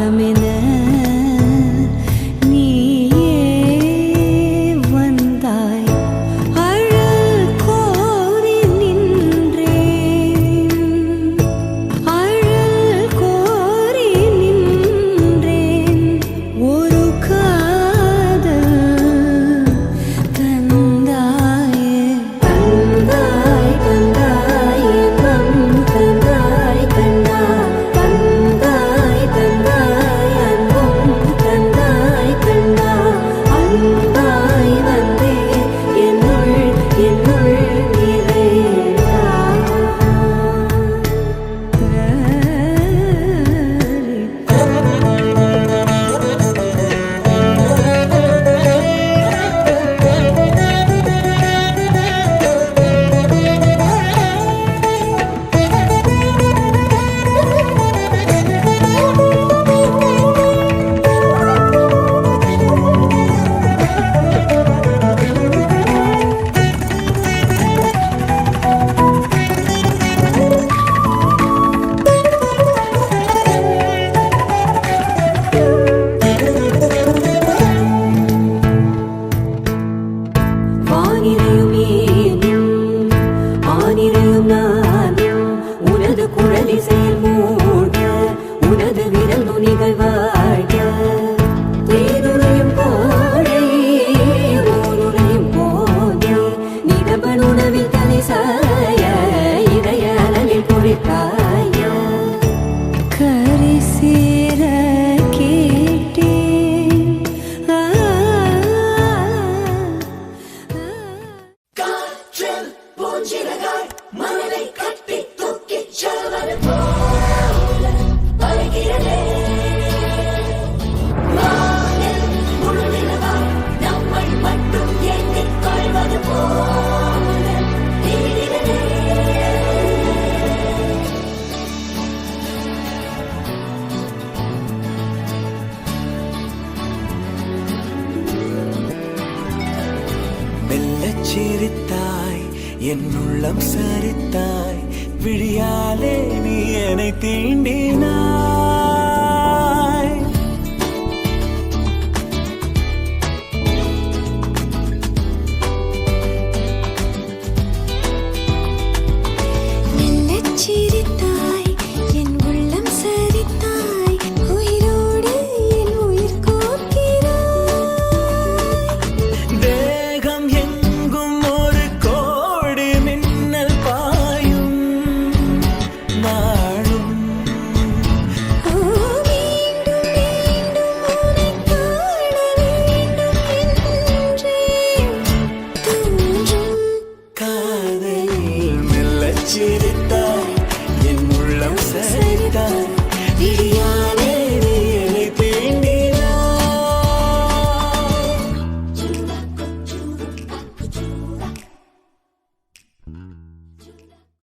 பாடமென நீயே வந்தாய். அழல் கோரி நின்றேன், அழல் கோரி நின்றேன். ஒரு காதல் தந்தாயே, தந்தாய் தந்தாய் எண்ணம் தந்தாய் கண்ணா, தந்தாய் தந்தாய் அன்பும் தந்தாய் கண்ணா. அன்பாய் வந்தே என்னுள் என்னுள் வானிலையும் ஏனும் ஆனிலையும் நானும் உனது குழலிசையில் மூழ்க, உனது விரல் நுனிகள் வாழ்க. தேனுரையும் கோடை ஊருரையும் போதே, நிதபன் உணவில் தலை சாய இதய அளவில் குளிர்காய. கரை சேர கேட்டேன் காற்றில் பூஞ்சிறகாய் மனதை கட்டி தூக்கிச் செல்வது போல பறக்கிறதே. வானில் முழுநிலவாய் நம்மை மட்டும் எண்ணிக் கொள்வது போல தெரிகிறதே. மெல்லச் சிரித்தாய், என் உள்ளம் சரித்தாய், விழியாலே நீ என்னை தீண்டினாய். மெல்லச் சிரித்தாய், என் உள்ளம் சரித்தாய், உயிரோடு என் உயிர் கோர்க்கிறாய். தேகம் எங்கும் ஒரு கோடி மின்னல் பாயும் நாளும். ஓ மீண்டும் மீண்டும் உன்னைக் காண வேண்டும் என்றே தோன்றும். காதலில் மெல்லச் சிரித்தாய், என் உள்ளம் சரித்தாய், விழியாலே